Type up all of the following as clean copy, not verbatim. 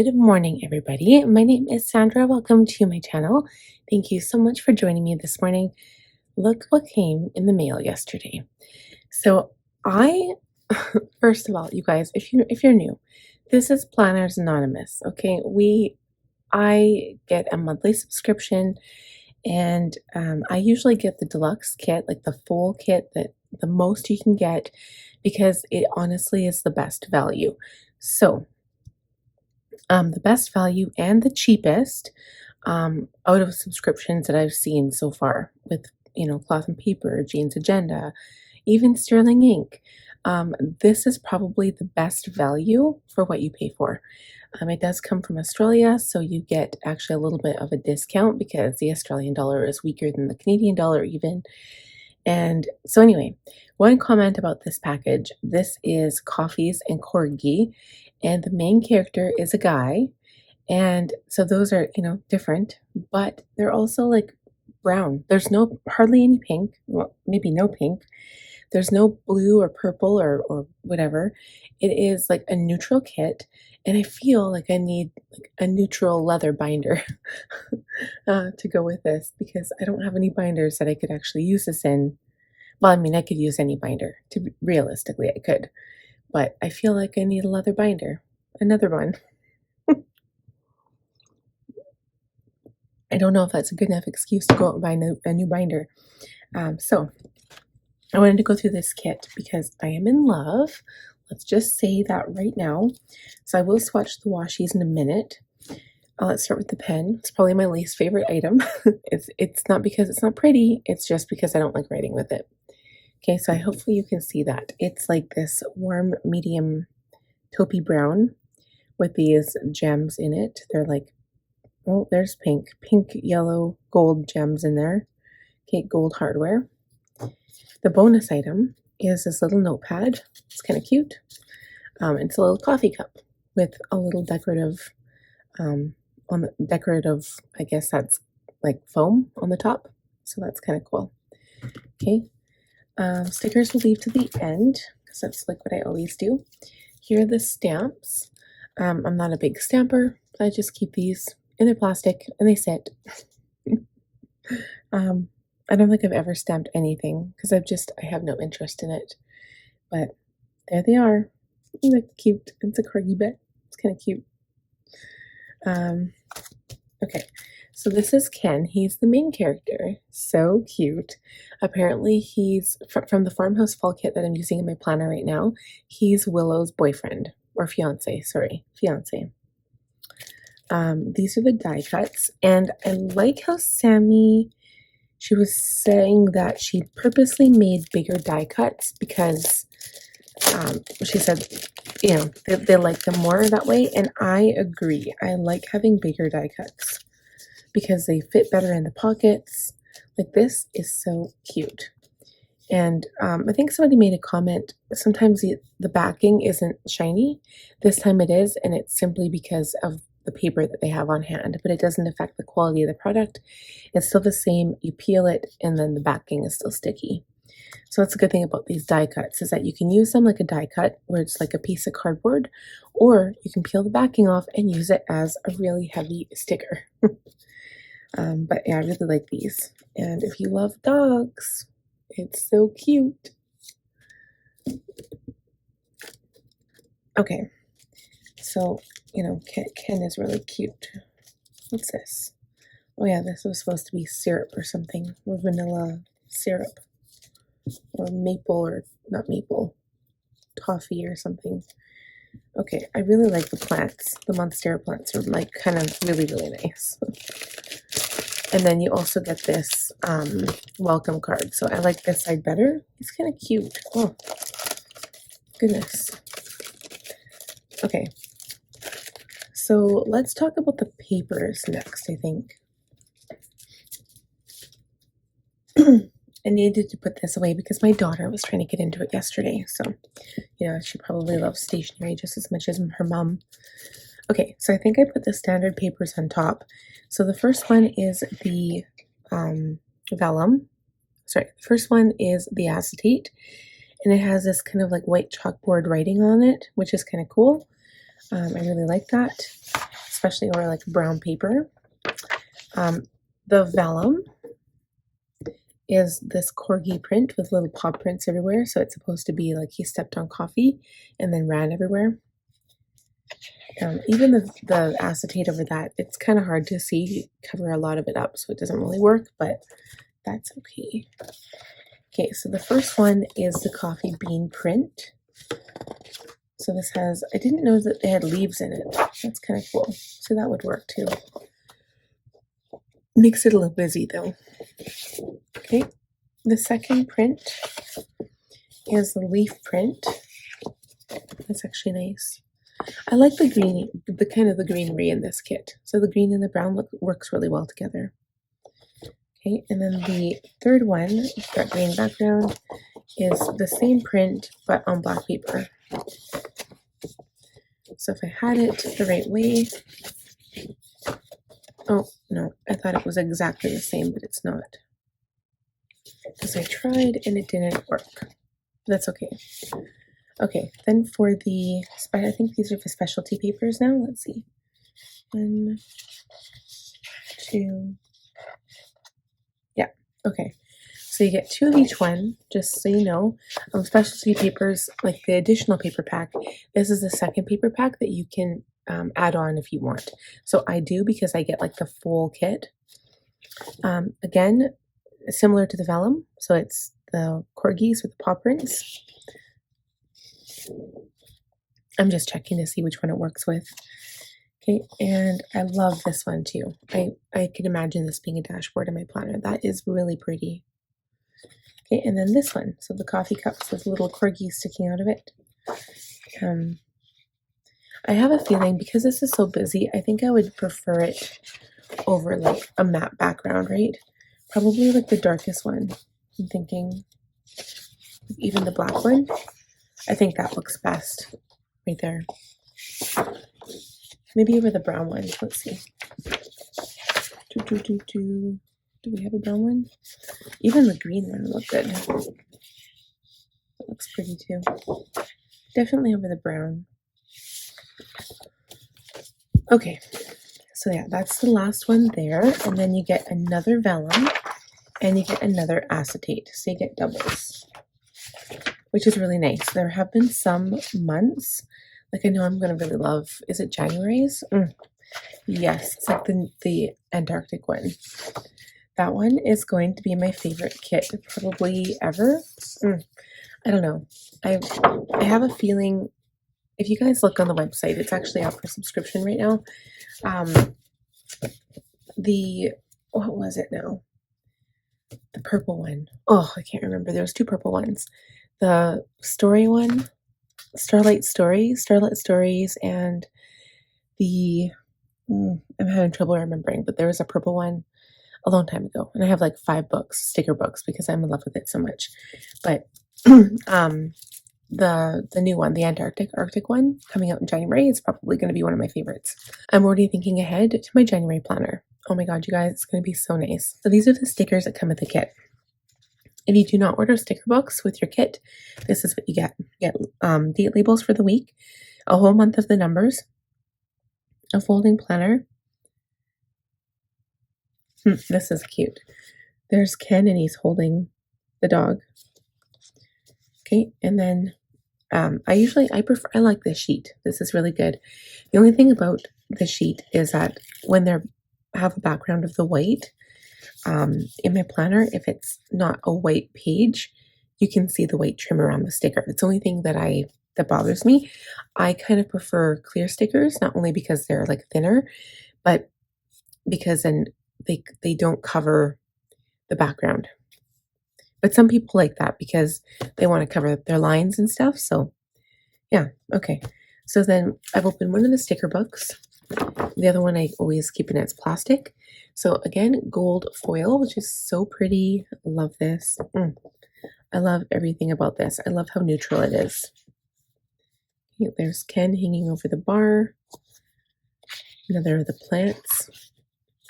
Good morning, everybody. My name is Sandra. Welcome to my channel. Thank you so much for joining me this morning. Look what came in the mail yesterday. So I, first of all, you guys, if you're new, this is Planners Anonymous. Okay, I get a monthly subscription, and I usually get the deluxe kit, like the full kit, that the most you can get, because it honestly is the best value. So the best value and the cheapest out of subscriptions that I've seen so far with, Cloth and Paper, Jane's Agenda, even Sterling Ink. This is probably the best value for what you pay for. It does come from Australia, so you get actually a little bit of a discount because the Australian dollar is weaker than the Canadian dollar even. And so anyway, one comment about this package. This is Coffees and Corgi, and the main character is a guy. And so those are, different, but they're also like brown. There's hardly any pink, well, maybe no pink. There's no blue or purple or whatever. It is like a neutral kit, and I feel like I need like a neutral leather binder to go with this because I don't have any binders that I could actually use this in. Well, I mean, I could use any binder. Realistically, I could, but I feel like I need a leather binder, another one. I don't know if that's a good enough excuse to go out and buy a new binder. So I wanted to go through this kit because I am in love. Let's just say that right now. So I will swatch the washies in a minute. Let's start with the pen. It's probably my least favorite item. It's not because it's not pretty. It's just because I don't like writing with it. Okay, so hopefully you can see that. It's like this warm, medium taupey brown with these gems in it. They're like, oh, there's pink, yellow, gold gems in there. Okay, gold hardware. The bonus item is this little notepad. It's kind of cute. It's a little coffee cup with a little decorative, I guess that's like foam on the top. So that's kind of cool. Okay. Stickers we'll leave to the end because that's like what I always do. Here are the stamps. I'm not a big stamper. I just keep these in their plastic and they sit. I don't think I've ever stamped anything because I have no interest in it. But there they are. They look cute. It's a corgi bit. It's kind of cute. Okay, so this is Ken. He's the main character. So cute. Apparently he's from the Farmhouse Fall kit that I'm using in my planner right now. He's Willow's boyfriend or fiance. Sorry, fiance. These are the die cuts, and I like how she was saying that she purposely made bigger die cuts because she said, they like them more that way, and I agree. I like having bigger die cuts because they fit better in the pockets. Like, this is so cute. And I think somebody made a comment, sometimes the backing isn't shiny. This time it is, and it's simply because of the paper that they have on hand, but it doesn't affect the quality of the product. It's still the same. You peel it and then the backing is still sticky. So that's a good thing about these die cuts, is that you can use them like a die cut where it's like a piece of cardboard, or you can peel the backing off and use it as a really heavy sticker. But yeah, I really like these. And if you love dogs, it's so cute. Okay, so Ken is really cute. What's this? Oh yeah, this was supposed to be syrup or something, or vanilla syrup, or maple, or not maple, toffee or something. Okay, I really like the plants. The Monstera plants are like kind of really, really nice. And then you also get this welcome card. So I like this side better. It's kind of cute. Oh, goodness. Okay. So let's talk about the papers next, I think. I needed to put this away because my daughter was trying to get into it yesterday. So, she probably loves stationery just as much as her mom. Okay, so I think I put the standard papers on top. So the first one is the vellum. Sorry, the first one is the acetate. And it has this kind of like white chalkboard writing on it, which is kind of cool. I really like that, especially over like brown paper. The vellum is this corgi print with little paw prints everywhere, so it's supposed to be like he stepped on coffee and then ran everywhere. Even the acetate over that, it's kind of hard to see, cover a lot of it up, so it doesn't really work, but that's okay. Okay, so the first one is the coffee bean print. So this has, I didn't know that they had leaves in it. That's kind of cool. So that would work too. Makes it a little busy though. Okay, the second print is the leaf print. That's actually nice. I like the green, the kind of the greenery in this kit. So the green and the brown works really well together. Okay, and then the third one, that green background, is the same print but on black paper. So if I had it the right way, oh no, I thought it was exactly the same, but it's not. Because I tried and it didn't work. That's okay. Okay, then for the, I think these are for specialty papers now. Let's see. 1, 2, yeah, okay. So you get 2 of each one, just so you know. Specialty papers, like the additional paper pack, this is the second paper pack that you can add on if you want. So I do because I get like the full kit. Again, similar to the vellum, so it's the corgis with the paw prints. I'm just checking to see which one it works with. Okay, and I love this one too. I can imagine this being a dashboard in my planner. That is really pretty. Okay, and then this one. So the coffee cups with little corgis sticking out of it. I have a feeling because this is so busy, I think I would prefer it over like a matte background, right? Probably like the darkest one. I'm thinking even the black one. I think that looks best right there. Maybe over the brown one. Let's see. Do we have a brown one? Even the green one would look good. It looks pretty too. Definitely over the brown. Okay, so yeah, that's the last one there. And then you get another vellum and you get another acetate. So you get doubles, which is really nice. There have been some months, like I know I'm going to really love, is it January's? Yes, it's like the Antarctic one. That one is going to be my favorite kit probably ever. I don't know. I have a feeling, if you guys look on the website, it's actually out for subscription right now. What was it now? The purple one. Oh, I can't remember. There was 2 purple ones. The story one, Starlight Stories, and the, I'm having trouble remembering, but there was a purple one a long time ago. And I have like 5 books, sticker books, because I'm in love with it so much. But the new one, the Arctic one, coming out in January, is probably going to be one of my favorites. I'm already thinking ahead to my January planner. Oh my god, you guys, it's going to be so nice. So these are the stickers that come with the kit. If you do not order sticker books with your kit, this is what you get. You get date labels for the week, a whole month of the numbers, a folding planner. This is cute. There's Ken and he's holding the dog. Okay, and then I like this sheet. This is really good. The only thing about the sheet is that when they have a background of the white, in my planner, if it's not a white page, you can see the white trim around the sticker. It's the only thing that bothers me. I kind of prefer clear stickers, not only because they're like thinner, but because then they don't cover the background. But some people like that because they want to cover their lines and stuff. So yeah, okay. So then I've opened one of the sticker books. The other one I always keep in its plastic. So again, gold foil, which is so pretty. I love this. I love everything about this. I love how neutral it is. Okay, there's Ken hanging over the bar. Another of the plants.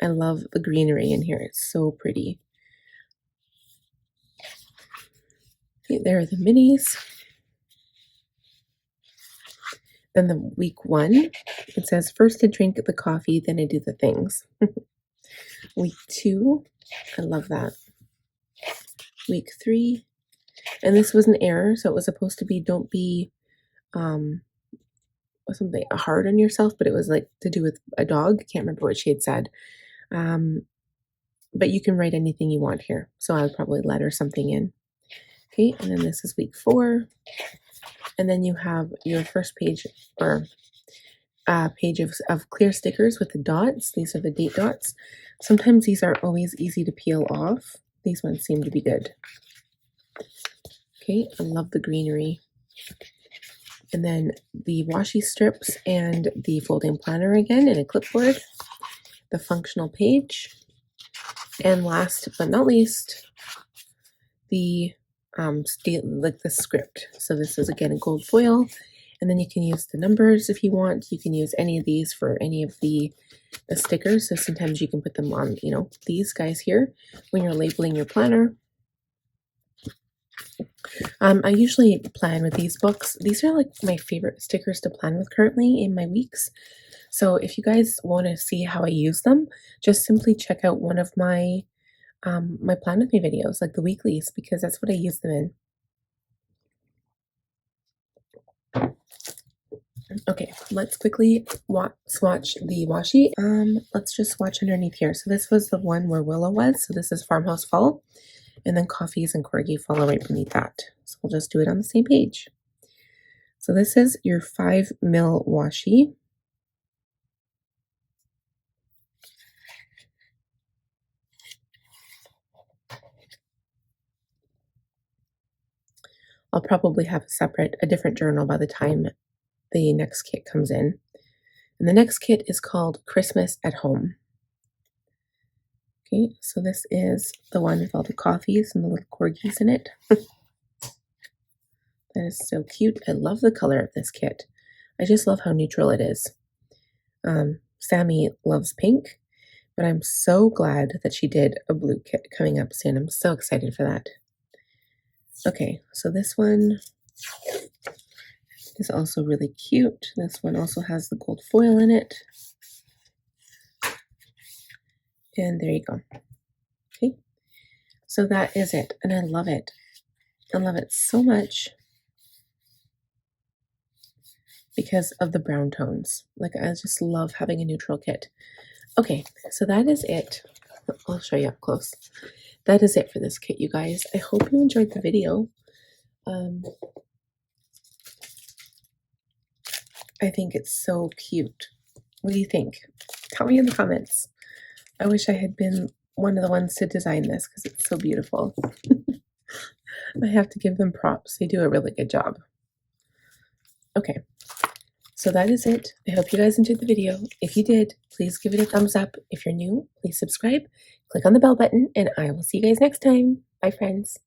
I love the greenery in here. It's so pretty. Okay, there are the minis. Then the week 1, it says, first I drink the coffee, then I do the things. Week 2, I love that. Week 3, and this was an error, so it was supposed to be don't be something hard on yourself, but it was like to do with a dog. Can't remember what she had said. But you can write anything you want here. So I would probably letter something in. Okay, and then this is week 4. And then you have your first page, or page of clear stickers with the dots. These are the date dots. Sometimes these aren't always easy to peel off. These ones seem to be good. Okay, I love the greenery. And then the washi strips and the folding planner again in a clipboard. The functional page. And last but not least, the like the script. So this is again a gold foil, and then you can use the numbers if you want. You can use any of these for any of the stickers. So sometimes you can put them on, you know, these guys here when you're labeling your planner. I usually plan with these books. These are like my favorite stickers to plan with currently in my weeks. So if you guys want to see how I use them, just simply check out one of my my plan with me videos, like the weeklies, because that's what I use them in. Okay, let's quickly swatch the washi. Let's just swatch underneath here. So this was the one where Willow was. So this is Farmhouse Fall, and then Coffees and Corgi follow right beneath that. So we'll just do it on the same page. So this is your 5mm washi. I'll probably have a different journal by the time the next kit comes in. And the next kit is called Christmas at Home. Okay, so this is the one with all the coffees and the little corgis in it. That is so cute. I love the color of this kit. I just love how neutral it is. Sammy loves pink, but I'm so glad that she did a blue kit coming up soon. I'm so excited for that. Okay, so this one is also really cute. This one also has the gold foil in it. And there you go. Okay, so that is it, and I love it. I love it so much because of the brown tones. Like, I just love having a neutral kit. Okay, so that is it. I'll show you up close. That is it for this kit, you guys. I hope you enjoyed the video. I think it's so cute. What do you think? Tell me in the comments. I wish I had been one of the ones to design this because it's so beautiful. I have to give them props. They do a really good job. Okay, so that is it. I hope you guys enjoyed the video. If you did, please give it a thumbs up. If you're new, please subscribe, click on the bell button, and I will see you guys next time. Bye, friends.